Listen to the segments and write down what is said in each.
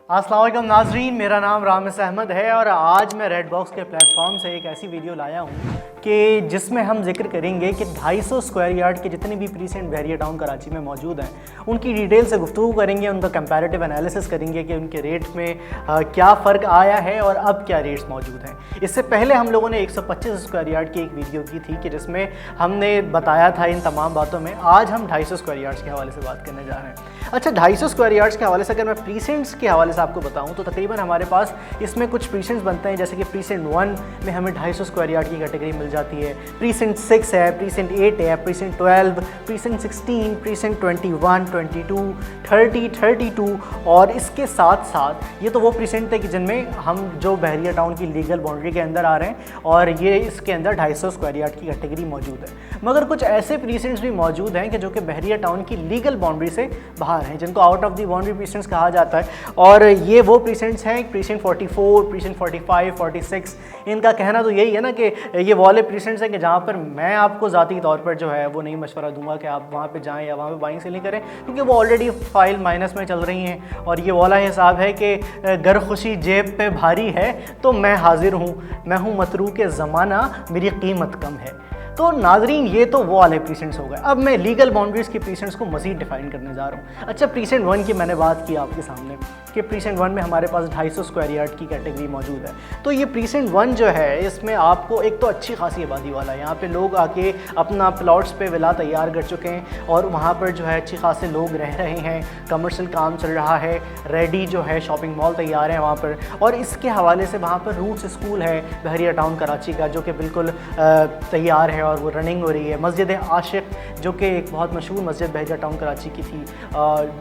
अस्सलाम वालेकुम नाज़रीन, मेरा नाम रामिस अहमद है और आज मैं रेड बॉक्स के प्लेटफॉर्म से एक ऐसी वीडियो लाया हूँ कि जिसमें हम जिक्र करेंगे कि 250 स्क्वायर यार्ड के जितने भी प्रीसेंट बहरिया टाउन कराची में मौजूद हैं उनकी डिटेल से गुफ्तगू करेंगे, उनका कंपैरेटिव एनालिसिस करेंगे कि उनके रेट में क्या फ़र्क आया है और अब क्या रेट्स मौजूद हैं। इससे पहले हम लोगों ने 125 स्क्वायर यार्ड की एक वीडियो की थी कि जिसमें हमने बताया था इन तमाम बातों में। आज हम 250 स्क्वायर यार्ड्स के हवाले से बात करने जा रहे हैं। अच्छा, 250 स्क्वायर यार्ड्स के हवाले से अगर मैं प्रीसेंट्स के हवाले से आपको बताऊं तो तकरीबन हमारे पास इसमें कुछ प्रीसेंट्स बनते हैं, जैसे कि प्रीसेंट 1 में हमें 250 स्क्वायर यार्ड की कैटेगरी मिल जाती है, प्रीसेंट 6 है, प्रीसेंट 8 है, प्रीसेंट 12, प्रीसेंट 16, प्रीसेंट 21, 22, 30, 32 और इसके साथ साथ ये तो वो प्रीसेंट है कि जिनमें हम जो बहरिया टाउन की लीगल बाउंड्री के अंदर आ रहे हैं और ये इसके अंदर 250 स्क्वायर यार्ड की कैटेगरी मौजूद है। मगर कुछ ऐसे प्रीसेंट्स भी मौजूद हैं कि जो कि बहरिया टाउन की लीगल बाउंड्री से बाहर हैं, जिनको out of the boundary precincts कहा जाता है। और ये वो प्रीसेंट्स हैं, प्रीसेंट 44, प्रीसेंट 45, 46। इनका कहना तो यही है ना कि ये वाले प्रीसेंट्स हैं कि जहाँ पर मैं आपको ज़ाती तौर पर जो है वो नहीं मशवरा दूंगा कि आप वहाँ पे जाएं या वहाँ पे बाइंग सेलिंग करें, क्योंकि वो ऑलरेडी फाइल माइनस में चल रही हैं और ये वाला हिसाब है कि गर खुशी जेब पे भारी है तो मैं हाजिर हूँ, मैं हूँ मतरूक ज़माना, मेरी कीमत कम है। तो नाजरीन, ये तो वो वाले प्रीसेंट्स हो गए। अब मैं लीगल बाउंड्रीज़ के प्रीसेंट्स को मज़ीद डिफाइन करने जा रहा हूँ। अच्छा, प्रीसेंट 1 की मैंने बात की आपके सामने कि प्रीसेंट 1 में हमारे पास 250 स्क्वायर यार्ड की कैटेगरी मौजूद है। तो ये प्रीसेंट 1 जो है इसमें आपको एक तो अच्छी खासी आबादी वाला है, यहाँ पे लोग आके अपना प्लॉट्स पे विला तैयार कर चुके हैं और वहाँ पर जो है अच्छी खासे लोग रह रहे हैं, कमर्शियल काम चल रहा है, रेडी जो है शॉपिंग मॉल तैयार है वहाँ पर। और इसके हवाले से वहाँ पर रूट्स स्कूल है बहरिया टाउन कराची का जो कि बिल्कुल तैयार है और वो रनिंग हो रही है। मस्जिद आशिक जो कि एक बहुत मशहूर मस्जिद बहरिया टाउन कराची की थी,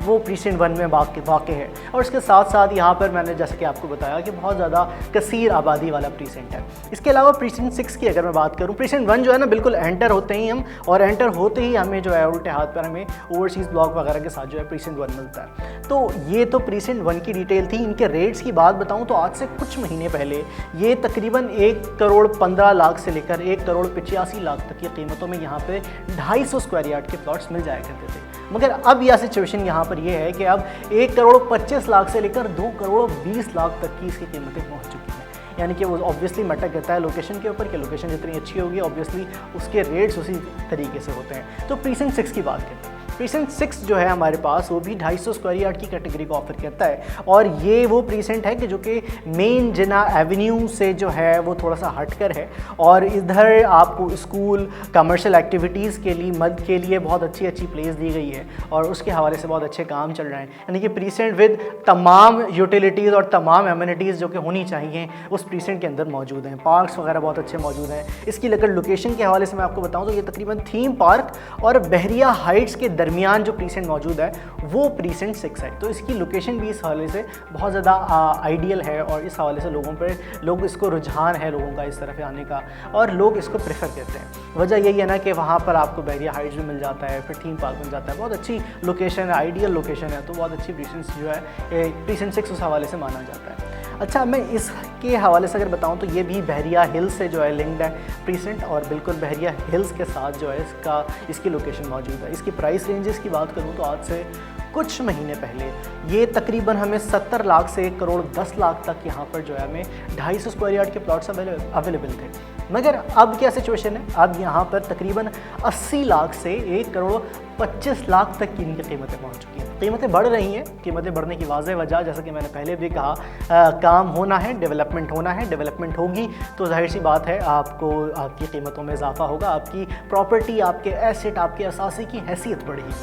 वो प्रीसेंट 1 में वाक़ है। और इसके साथ साथ यहाँ पर मैंने जैसे कि आपको बताया कि बहुत ज़्यादा कसीर आबादी वाला प्रीसेंट है। इसके अलावा प्रीसेंट 6 की अगर मैं बात करूँ, प्रीसेंट 1 जो है ना बिल्कुल एंटर होते ही हम और एंटर होते ही हमें जो है उल्टे हाथ पर हमें ओवरसीज़ ब्लॉक वगैरह के साथ जो है प्रीसेंट 1 मिलता है। तो ये तो प्रीसेंट 1 की डिटेल थी। इनके रेट्स की बात बताऊँ तो आज से कुछ महीने पहले ये तकरीबन 1 करोड़ 15 लाख से लेकर 1 करोड़ 85 लाख तक की कीमतों में यहाँ पे 250 स्क्वायर यार्ड के प्लॉट्स मिल जाया करते थे। मगर अब यह सिचुएशन यहाँ पर यह है कि अब 1 करोड़ 25 लाख से लेकर 2 करोड़ 20 लाख तक की इसकी कीमतें पहुँच चुकी हैं। यानी कि वो ऑब्वियसली मैटर करता है लोकेशन के ऊपर कि लोकेशन जितनी अच्छी होगी ऑब्वियसली उसके रेट्स उसी तरीके से होते हैं। तो प्रीसेंट 6 की बात करते हैं। प्रीसेंट 6 जो है हमारे पास वो भी 250 स्क्वायर यार्ड की कैटेगरी को ऑफर करता है और ये वो प्रीसेंट है कि जो कि मेन जिना एवेन्यू से जो है वो थोड़ा सा हटकर है और इधर आपको स्कूल कमर्शियल एक्टिविटीज़ के लिए बहुत अच्छी प्लेस दी गई है और उसके हवाले से बहुत अच्छे काम चल रहे हैं। यानी कि प्रीसेंट विद तमाम यूटिलिटीज़ और तमाम एमिनिटीज़ जो कि होनी चाहिए उस प्रीसेंट के अंदर मौजूद हैं। पार्क्स वगैरह बहुत अच्छे मौजूद हैं। इसकी लेकर लोकेशन के हवाले से मैं आपको बताऊँ तो ये तकरीबन थीम पार्क और बहरिया हाइट्स के दरमियान जो प्रीसेंट मौजूद है वो प्रीसेंट 6 है। तो इसकी लोकेशन भी इस हवाले से बहुत ज़्यादा आइडियल है और इस हवाले से लोग इसको रुझान है लोगों का इस तरफ आने का और लोग इसको प्रेफर करते हैं। वजह यही है ना कि वहाँ पर आपको बहरिया हाइट्स भी मिल जाता है, फिर थीम पार्क मिल जाता है, बहुत अच्छी लोकेशन है, आइडियल लोकेशन है। तो बहुत अच्छी प्रीसेंट जो है प्रीसेंट 6 उस हवाले से माना जाता है। अच्छा, मैं इसके हवाले से अगर बताऊं तो ये भी बहरिया हिल्स से जो है लिंक्ड है प्रीसेंट और बिल्कुल बहरिया हिल्स के साथ जो है इसकी लोकेशन मौजूद है। इसकी प्राइस रेंजेस की बात करूं तो आज से कुछ महीने पहले ये तकरीबन हमें 70 लाख से 1 करोड़ 10 लाख तक यहाँ पर जो है हमें 250 स्क्वायर यार्ड के प्लॉट्स अवेलेबल थे। मगर अब क्या सिचुएशन है, अब यहाँ पर तकरीबन 80 लाख से 1 करोड़ 25 लाख तक की इनकी कीमतें पहुँच चुकी हैं। कीमतें बढ़ रही हैं। कीमतें बढ़ने की वाज़ह वजह जैसा कि मैंने पहले भी कहा, काम होना है, डेवलपमेंट होना है। डेवलपमेंट होगी तो जाहिर सी बात है आपकी कीमतों में इजाफा होगा, आपकी प्रॉपर्टी, आपके एसेट, आपके असासे की हैसियत बढ़ेगी।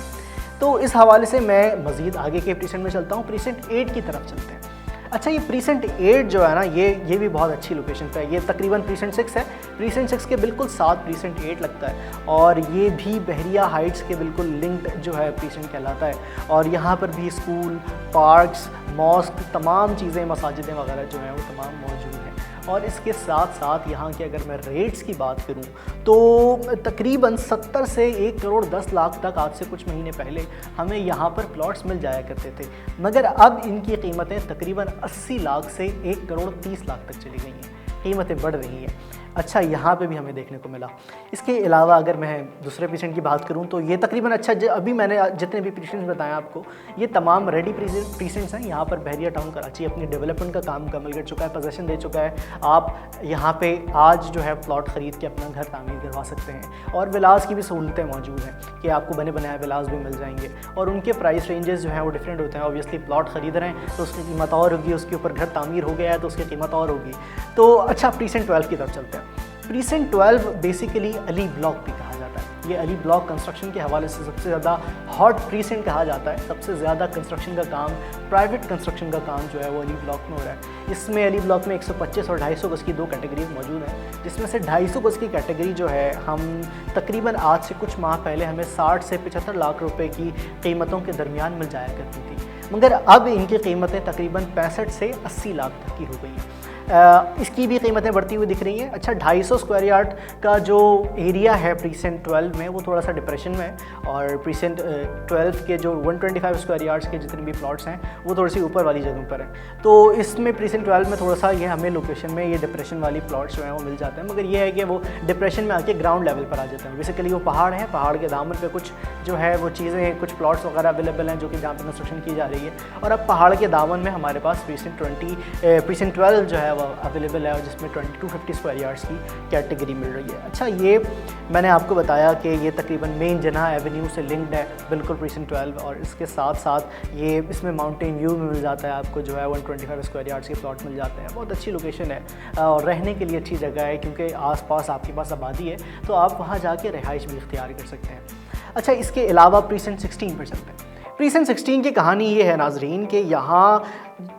तो इस हवाले से मैं मज़ीद आगे के प्रीसेंट में चलता हूँ। प्रीसेंट 8 की तरफ चलते हैं। अच्छा, ये प्रीसेंट 8 जो है ना ये भी बहुत अच्छी लोकेशन पे है। ये तकरीबन प्रीसेंट 6 है। प्रीसेंट 6 के बिल्कुल साथ प्रीसेंट 8 लगता है और ये भी बहरिया हाइट्स के बिल्कुल लिंक्ड जो है प्रीसेंट कहलाता है और यहाँ पर भी स्कूल, पार्क्स, मॉस्क, तमाम चीज़ें, मसाजिदें वगैरह जो हैं वो तमाम मौजूद हैं। और इसके साथ साथ यहाँ के अगर मैं रेट्स की बात करूँ तो तकरीबन 70 से 1 करोड़ 10 लाख तक आज से कुछ महीने पहले हमें यहाँ पर प्लॉट्स मिल जाया करते थे। मगर अब इनकी कीमतें तकरीबन 80 लाख से 1 करोड़ 30 लाख तक चली गई हैं। कीमतें बढ़ रही हैं। अच्छा यहाँ पे भी हमें देखने को मिला। इसके अलावा अगर मैं दूसरे प्रीसेंट की बात करूँ तो ये तकरीबन अच्छा अभी मैंने जितने भी प्रीसेंट्स बताए आपको, ये तमाम रेडी प्रीसेंट्स हैं। यहाँ पर बहरिया टाउन कराची अपनी डेवलपमेंट का काम मुकम्मल कर चुका है, पोजेसन दे चुका है। आप यहाँ पे आज जो है प्लॉट ख़रीद के अपना घर तामीर करवा सकते हैं, और विलास की भी सहूलतें मौजूद हैं कि आपको बने बनाए विलास भी मिल जाएंगे, और उनके प्राइस रेंजेस जो हैं वो डिफरेंट होते हैं। ऑब्वियसली प्लॉट ख़रीद रहे हैं तो उसकी कीमत और होगी, उसके ऊपर घर तामीर हो गया है तो उसकी कीमत और होगी। तो अच्छा, प्रीसेंट 12 की तरफ चलते हैं। प्रीसेंट 12 बेसिकली अली ब्लॉक भी कहा जाता है। ये अली ब्लॉक कंस्ट्रक्शन के हवाले से सबसे ज़्यादा हॉट प्रीसेंट कहा जाता है। सबसे ज़्यादा कंस्ट्रक्शन का काम, प्राइवेट कंस्ट्रक्शन का काम जो है वो अली ब्लॉक में हो रहा है। इसमें अली ब्लॉक में 125 और 250 गज़ की दो कैटेगरीज मौजूद हैं, जिसमें से 250 गज़ की कैटेगरी जो है हम तकरीबन आज से कुछ माह पहले हमें 60 से 75 लाख रुपए की कीमतों के दरमियान मिल जाया करती थी, मगर अब इनकी कीमतें तकरीबन 65 से 80 लाख तक की हो गई हैं। इसकी भी कीमतें बढ़ती हुई दिख रही हैं। अच्छा, 250 स्क्वायर यार्ड का जो एरिया है प्रीसेंट 12 में वो थोड़ा सा डिप्रेशन में है, और प्रीसेंट 12 के जो 125 स्क्वायर यार्ड्स के जितने भी प्लॉट्स हैं वो थोड़ी सी ऊपर वाली जगहों पर हैं। तो इसमें प्रीसेंट 12 में थोड़ा सा ये हमें लोकेशन में ये डिप्रेशन वाली प्लॉट्स जो हैं वो मिल जाते हैं, मगर ये है कि वो डिप्रेशन में आके ग्राउंड लेवल पर आ जाते हैं। बेसिकली वो पहाड़ है, पहाड़ के दामन पे कुछ जो है वो चीज़ें, कुछ प्लॉट्स वगैरह अवेलेबल हैं जो कि जहाँ पर कंस्ट्रक्शन की जा रही है, और अब पहाड़ के दामन में हमारे पास प्रीसेंट 12 जो है वो अवेलेबल है, और जिसमें 2250 स्क्वायर यार्ड्स की कैटेगरी मिल रही है। अच्छा, ये मैंने आपको बताया कि ये तकरीबन मेन जना एवेन्यू से लिंक्ड है बिल्कुल प्रीसेंट 12, और इसके साथ साथ ये इसमें माउंटेन व्यू में मिल जाता है आपको जो है 125 स्क्वायर यार्ड्स के प्लॉट मिल जाते हैं। बहुत अच्छी लोकेशन है और रहने के लिए अच्छी जगह है, क्योंकि आसपास आपके पास आबादी है तो आप वहाँ जाके रिहाइश भी इख्तियार कर सकते हैं। अच्छा, इसके अलावा प्रीसेंट 16 पर चलते हैं। प्रीसेंट 16 की कहानी ये है नाजरीन कि यहाँ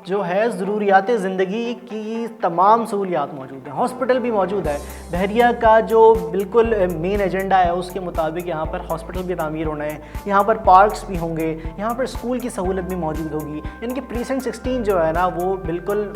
जो है ज़रूरियात ज़िंदगी की तमाम सहूलियात मौजूद हैं। हॉस्पिटल भी मौजूद है। बहरिया का जो बिल्कुल मेन एजेंडा है उसके मुताबिक यहाँ पर हॉस्पिटल भी तामीर होना है, यहाँ पर पार्क्स भी होंगे, यहाँ पर स्कूल की सहूलत भी मौजूद होगी। यानी कि प्रीसेंट 16 जो है ना वो बिल्कुल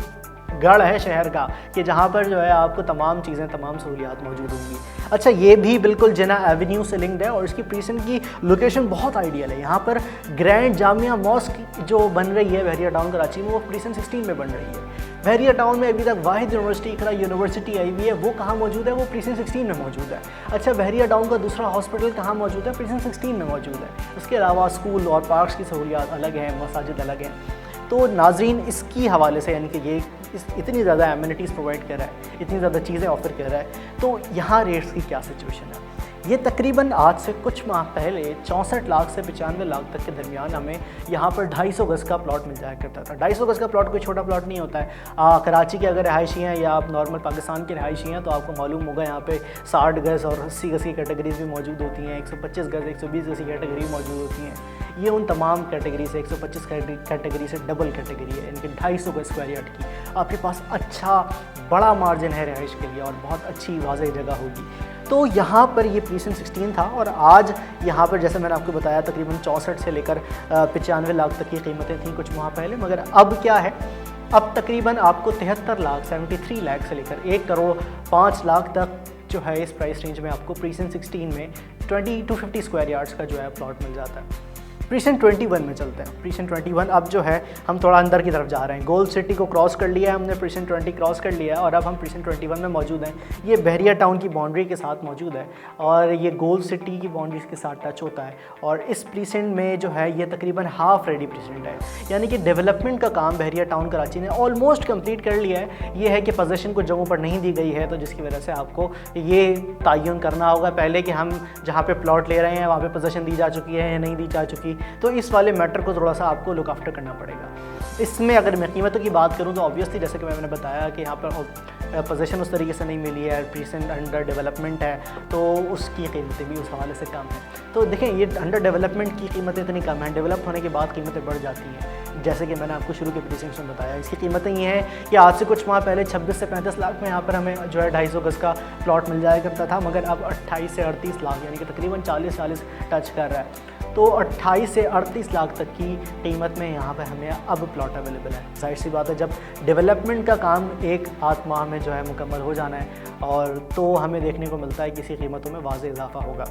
गढ़ है शहर का, कि जहाँ पर जो है आपको तमाम चीज़ें, तमाम सहूलियात मौजूद होंगी। अच्छा, ये भी बिल्कुल जिना एवेन्यू से लिंक्ड है, और इसकी प्रीसेंट की लोकेशन बहुत आइडियल है। यहाँ पर ग्रैंड जामिया मॉस्क जो बन रही है बहरिया टाउन कराची में, वो प्रीसेंट 16 में बन रही है। बहरिया टाउन में अभी तक वाहिद यूनिवर्सिटी, इकरा यूनिवर्सिटी आई हुई है, वो कहाँ मौजूद है? वो प्रीसेंट 16 में मौजूद है। अच्छा, बहरिया टाउन का दूसरा हॉस्पिटल कहाँ मौजूद है? प्रीसेंट 16 में मौजूद है। उसके अलावा स्कूल और पार्क्स की सहूलियात अलग हैं, मसाजिद अलग हैं। तो नाजरीन, इसकी हवाले से यानी कि ये इतनी ज़्यादा एमिनिटीज़ प्रोवाइड कर रहा है, इतनी ज़्यादा चीज़ें ऑफ़र कर रहा है, तो यहाँ रेट्स की क्या सिचुएशन है? ये तकरीबन आज से कुछ माह पहले 64 लाख से 95 लाख तक के दरमियान हमें यहाँ पर 250 गज़ का प्लॉट मिल जाया करता था। 250 गज़ का प्लॉट कोई छोटा प्लॉट नहीं होता है। कराची के अगर रहायशी हैं या आप नॉर्मल पाकिस्तान के रहायशी हैं तो आपको मालूम होगा यहाँ पे 60 गज़ और 80 गज़ की कैटेगरीज भी मौजूद होती हैं, 125 गज़, 120 गज़ की कैटेगरी मौजूद होती हैं। ये उन तमाम कैटेगरी से 125 कैटेगरी से डबल कैटेगरी है, इनके 250 गज़ स्क्वायर यार्ड की आपके पास अच्छा बड़ा मार्जिन है रहाइश के लिए, और बहुत अच्छी वाज़ेह जगह होगी। तो यहाँ पर ये प्रीसेंट 16 था, और आज यहाँ पर जैसे मैंने आपको बताया तकरीबन 64 से लेकर 95 लाख तक की कीमतें थीं कुछ माह पहले, मगर अब क्या है, अब तकरीबन आपको 73 लाख 73 लाख से लेकर 1 करोड़ 5 लाख तक जो है इस प्राइस रेंज में आपको प्रीसेंट 16 में 2250 स्क्वायर यार्ड्स का जो है प्लॉट मिल जाता है। प्रीसेंट 21 में चलते हैं। प्रीसेंट 21 अब जो है हम थोड़ा अंदर की तरफ जा रहे हैं। गोल्ड सिटी को क्रॉस कर लिया है हमने, प्रीसेंट 20 क्रॉस कर लिया है, और अब हम प्रीसेंट 21 में मौजूद हैं। ये बहरिया टाउन की बाउंड्री के साथ मौजूद है, और ये गोल्ड सिटी की बाउंड्रीज के साथ टच होता है। और इस प्रीसेंट में जो है ये तकरीबन हाफ रेडी प्रीसेंट है, यानी कि डेवलपमेंट का काम बहरिया टाउन कराची ने ऑलमोस्ट कंप्लीट कर लिया है। ये है कि पोजीशन कुछ जगहों पर नहीं दी गई है, तो जिसकी वजह से आपको ये तयन करना होगा पहले कि हम जहाँ पे प्लॉट ले रहे हैं वहाँ पे पोजीशन दी जा चुकी है या नहीं दी जा चुकी। तो इस वाले मैटर को थोड़ा सा आपको लुक आफ्टर करना पड़ेगा। इसमें अगर मैं कीमतों की बात करूं तो ऑब्वियसली जैसे कि मैंने बताया कि यहाँ पर पोजीशन उस तरीके से नहीं मिली है, प्रीसेंट अंडर डेवलपमेंट है, तो उसकी कीमतें भी उस हवाले से कम हैं। तो देखें, ये अंडर डेवलपमेंट की कीमतें इतनी कम हैं, डेवलप होने के बाद कीमतें बढ़ जाती हैं। जैसे कि मैंने आपको शुरू के प्रीसेंट्स में बताया, इसकी कीमतें ये हैं कि आज से कुछ माह पहले 26 से 35 लाख में यहाँ पर हमें जो है 250 गज़ का प्लॉट मिल जाया करता था, मगर अब 28 से 38 लाख यानी कि तकरीबन 40 टच कर रहा है। तो 28 से 38 लाख तक की कीमत में यहाँ पर हमें अब प्लॉट अवेलेबल है। जाहिर सी बात है, जब डेवलपमेंट का काम एक आध माह में जो है मुकम्मल हो जाना है, और तो हमें देखने को मिलता है किसी कीमतों में वाज़ेह इजाफा होगा।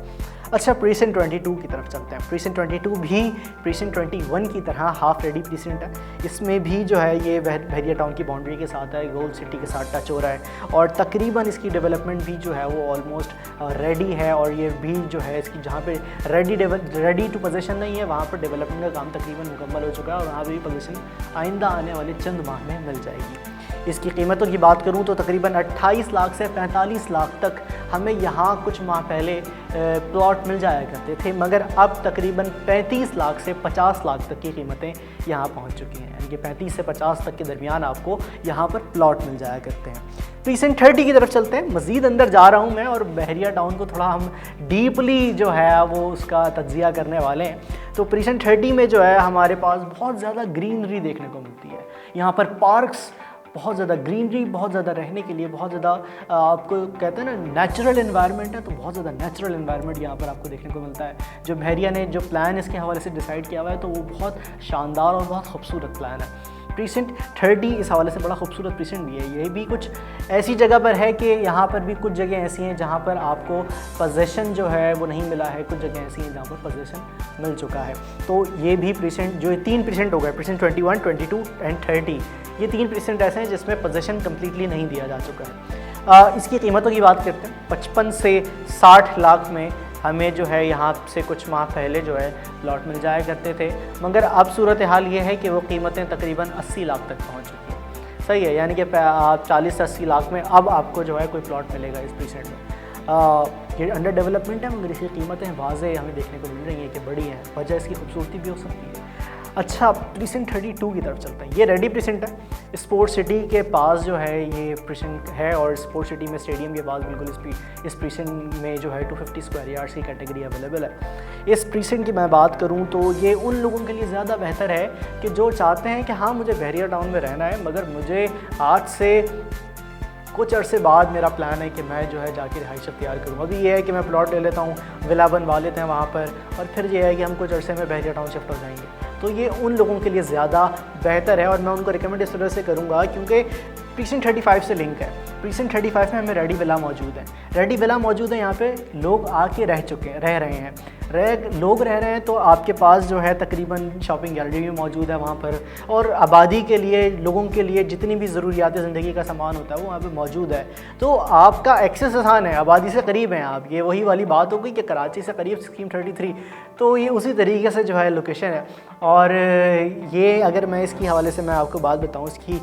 अच्छा, प्रीसेंट 22 की तरफ चलते हैं। प्रीसेंट 22 भी प्रीसेंट 21 की तरह हाफ रेडी प्रीसेंट है। इसमें भी जो है ये बहरिया टाउन की बाउंड्री के साथ है, गोल्ड सिटी के साथ टच हो रहा है और तकरीबन इसकी डेवलपमेंट भी जो है वो ऑलमोस्ट रेडी है। और ये भी जो है इसकी जहाँ पे रेडी टू पोजीशन नहीं है, वहाँ पर डेवलपमेंट का काम तकरीबन मुकम्मल हो चुका है और वहाँ पर भी पोजीशन आइंदा आने वाले चंद माह में मिल जाएगी। इसकी कीमतों की बात करूं तो तकरीबन 28 लाख से 45 लाख तक हमें यहाँ कुछ माह पहले प्लॉट मिल जाया करते थे, मगर अब तकरीबन 35 लाख से 50 लाख तक की कीमतें यहाँ पहुँच चुकी हैं। यानी कि 35 से 50 तक के दरमियान आपको यहाँ पर प्लॉट मिल जाया करते हैं। प्रीसेंट 30 की तरफ चलते हैं। मज़ीद अंदर जा रहा हूँ मैं और बहरिया टाउन को थोड़ा हम डीपली जो है वो उसका तज्जिया करने वाले हैं। तो प्रीसेंट 30 में जो है हमारे पास बहुत ज़्यादा ग्रीनरी देखने को मिलती है। यहाँ पर पार्क्स, बहुत ज़्यादा ग्रीनरी, बहुत ज़्यादा रहने के लिए, बहुत ज़्यादा आपको कहते हैं ना नेचुरल एनवायरनमेंट है, तो बहुत ज़्यादा नेचुरल एनवायरनमेंट यहाँ पर आपको देखने को मिलता है। जो बहरिया ने जो प्लान इसके हवाले से डिसाइड किया हुआ है तो वो बहुत शानदार और बहुत खूबसूरत प्लान है। प्रीसेंट 30 इस हवाले से बड़ा खूबसूरत प्रीसेंट भी है। ये भी कुछ ऐसी जगह पर है कि यहाँ पर भी कुछ जगह ऐसी हैं जहाँ पर आपको पोजेसन जो है वो नहीं मिला है, कुछ जगह ऐसी हैं जहाँ पर पोजेसन मिल चुका है। तो ये भी प्रीसेंट जो 3 प्रीसेंट हो गए, प्रीसेंट 21, 22 एंड 30, ये 3 प्रीसेंट ऐसे हैं जिसमें पोजेसन कम्प्लीटली नहीं दिया जा चुका है। इसकी कीमतों की बात करते हैं। 55 से 60 लाख में हमें जो है यहाँ से कुछ माह पहले जो है प्लॉट मिल जाया करते थे, मगर अब सूरत हाल ये है कि वो कीमतें तकरीबन 80 लाख तक पहुँच चुकी हैं। सही है, यानी कि 40 से 80 लाख में अब आपको जो है कोई प्लॉट मिलेगा इस प्रीसेंट में। ये अंडर डेवलपमेंट है मगर इसकी कीमतें वाज़े हमें देखने को मिल रही हैं कि बड़ी हैं, वजह इसकी खूबसूरती भी हो सकती है। अच्छा, प्रीसेंट 32 की तरफ चलते हैं। ये रेडी प्रीसेंट है। स्पोर्ट्स सिटी के पास जो है ये प्रीसेंट है और स्पोर्ट्स सिटी में स्टेडियम के पास बिल्कुल इस प्रीसेंट में जो है 250 स्क्वायर यार्ड्स की कैटेगरी अवेलेबल है। इस प्रीसेंट की मैं बात करूं तो ये उन लोगों के लिए ज़्यादा बेहतर है कि जो चाहते हैं कि हाँ मुझे बहरिया टाउन में रहना है, मगर मुझे आज से कुछ अरसे बाद मेरा प्लान है कि मैं जो है जाके रिहाइश अख्तियार करूँ। अभी ये है कि मैं प्लॉट ले लेता हूँ, विला बनवा लेते हैं वहाँ पर और फिर ये है कि हम कुछ अरसे में बहरिया टाउन शिफ्ट हो जाएंगे। तो ये उन लोगों के लिए ज़्यादा बेहतर है और मैं उनको रिकमेंड इस तरह से करूँगा क्योंकि प्रीसेंट 35 से लिंक है। प्रीसेंट 35 में हमें रेडी विला मौजूद है। रेडी विला मौजूद है, यहाँ पे लोग आके रह रहे हैं। लोग रह रहे हैं तो आपके पास जो है तकरीबन शॉपिंग गैलरी भी मौजूद है वहाँ पर और आबादी के लिए, लोगों के लिए जितनी भी ज़रूरियात ज़िंदगी का सामान होता है वो वहाँ पे मौजूद है। तो आपका एक्सेस आसान है, आबादी से करीब हैं आप। ये वही वाली बात हो गई कि कराची से करीब स्कीम 33, तो ये उसी तरीके से जो है लोकेशन है। और ये अगर मैं इसकी हवाले से मैं आपको बात बताऊँ, इसकी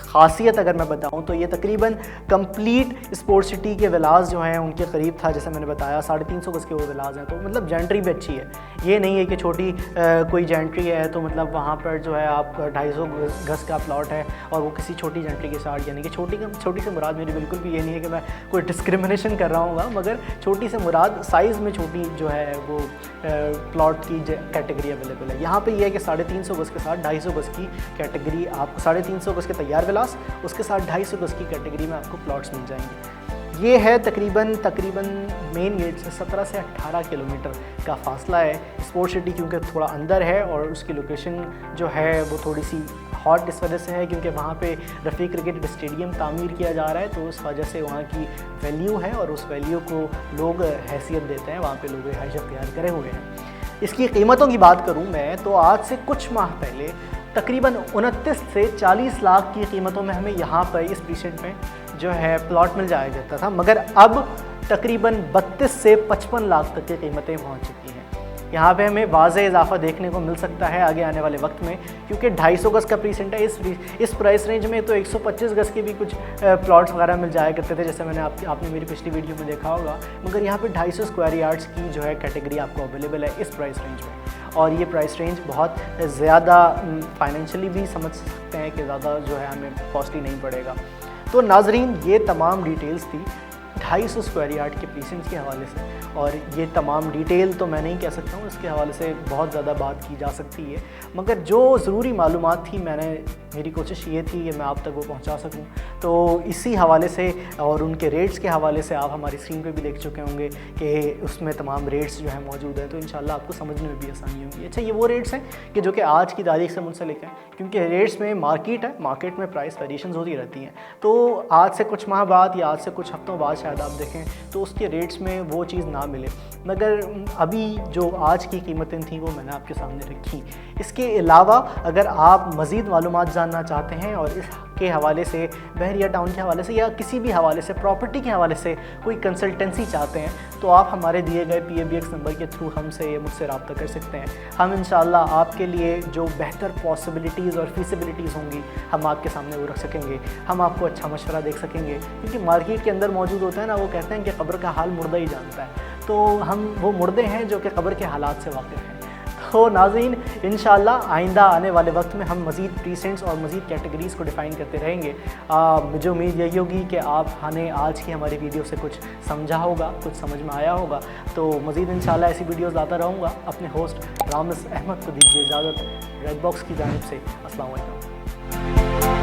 ख़ासियत अगर मैं बताऊं तो ये तकरीबन कंप्लीट स्पोर्ट्स सिटी के विलास जो हैं उनके करीब था। जैसे मैंने बताया 350 गज़ के वो विलास हैं, तो मतलब जेंट्री भी अच्छी है। ये नहीं है कि छोटी कोई जेंट्री है तो मतलब वहाँ पर जो है आप 250 गज़ का प्लॉट है और वो किसी छोटी जेंट्री के साथ, यानी कि छोटी से मुराद मेरी बिल्कुल भी ये नहीं है कि मैं कोई डिस्क्रिमिनेशन कर रहा हूँ, मगर छोटी से मुराद साइज़ में छोटी जो है वो प्लॉट की कैटेगरी अवेलेबल है। यहाँ पर यह है कि 350 गज़ के साथ 250 गज़ की कैटेगरी आपको, 350 गज़ के तैयार विलास, उसके साथ 250 गज़ की कैटेगरी में आपको प्लॉट्स मिल जाएंगे। ये है तकरीबन मेन गेट से 17 से 18 किलोमीटर का फासला है। स्पोर्ट्स सिटी क्योंकि थोड़ा अंदर है और उसकी लोकेशन जो है वो थोड़ी सी हॉट इस वजह से है क्योंकि वहाँ पे रफ़ी क्रिकेट स्टेडियम तामीर किया जा रहा है, तो उस वजह से वहाँ की वैल्यू है और उस वैल्यू को लोग हैसियत देते हैं, वहाँ पे लोग रिहाइश अख्तियार करे हुए हैं। इसकी कीमतों की बात करूँ मैं तो आज से कुछ माह पहले तकरीबन 29 से 40 लाख की कीमतों में हमें यहाँ पर इस प्रीसेंट में जो है प्लॉट मिल जाया करता था, मगर अब तकरीबन 32 से 55 लाख तक की कीमतें पहुँच चुकी हैं। यहाँ पे हमें वाज़े इजाफा देखने को मिल सकता है आगे आने वाले वक्त में, क्योंकि 250 गज़ का प्रीसेंट है। इस प्राइस रेंज में तो 125 गज़ के भी कुछ प्लॉट्स वगैरह मिल जाया करते थे, जैसे मैंने आपने मेरी पिछली वीडियो में देखा होगा, मगर यहाँ पे 250 स्क्वायर यार्ड्स की जो है कैटेगरी आपको अवेलेबल है इस प्राइस रेंज में। और ये प्राइस रेंज बहुत ज़्यादा फाइनेंशियली भी समझ सकते हैं कि ज़्यादा जो है हमें कॉस्टली नहीं पड़ेगा। तो नाजरीन, ये तमाम डिटेल्स थी 250 स्क्वायर यार्ड के प्रीसेंट्स के हवाले से, और ये तमाम डिटेल तो मैं नहीं कह सकता हूँ, इसके हवाले से बहुत ज़्यादा बात की जा सकती है, मगर जो ज़रूरी मालूमात थी मेरी कोशिश ये थी कि मैं आप तक वो पहुँचा सकूँ तो इसी हवाले से और उनके रेट्स के हवाले से आप हमारी स्क्रीन पे भी देख चुके होंगे कि उसमें तमाम रेट्स जो है मौजूद हैं, तो इंशाल्लाह आपको समझने में भी आसानी होगी। अच्छा, ये वो रेट्स हैं कि जो कि आज की तारीख से मुंसलिक हैं, क्योंकि रेट्स में मार्केट है, मार्केट में प्राइस वेरिएशंस होती रहती हैं। तो आज से कुछ माह बाद या आज से कुछ हफ्तों बाद शायद आप देखें तो उसके रेट्स में वो चीज़ ना मिले, मगर अभी जो आज की कीमतें थी वो मैंने आपके सामने रखी। इसके अलावा अगर आप मज़ीद मालूमात जानना चाहते हैं और इसके हवाले से, बहरिया टाउन के हवाले से या किसी भी हवाले से, प्रॉपर्टी के हवाले से कोई कंसल्टेंसी चाहते हैं, तो आप हमारे दिए गए PABX नंबर के थ्रू हमसे या मुझसे रब्ता कर सकते हैं। हम इंशाल्लाह आपके लिए जो बेहतर पॉसिबिलिटीज़ और फीसिबिलिटीज़ होंगी हम आपके सामने वो रख सकेंगे। हम आपको अच्छा मशवरा देख सकेंगे, क्योंकि मार्केट के अंदर मौजूद होता है ना, वो कहते हैं कि कब्र का हाल मुर्दा ही जानता है। तो हम वो मुर्दे हैं जो कि कब्र के हालात से वाकिफ़ हैं। तो नाज़रीन, इंशाल्लाह आइंदा आने वाले वक्त में हम मज़ीद प्रीसेंट्स और मज़ीद कैटेगरीज़ को डिफ़ाइन करते रहेंगे। मुझे उम्मीद यही होगी कि आपने आज की हमारी वीडियो से कुछ समझा होगा, कुछ समझ में आया होगा। तो मज़ीद इंशाल्लाह ऐसी वीडियोज़ लाता रहूँगा। अपने होस्ट रामिस अहमद को दीजिए इजाज़त। रेड बॉक्स की जानिब से अस्सलाम वालेकुम।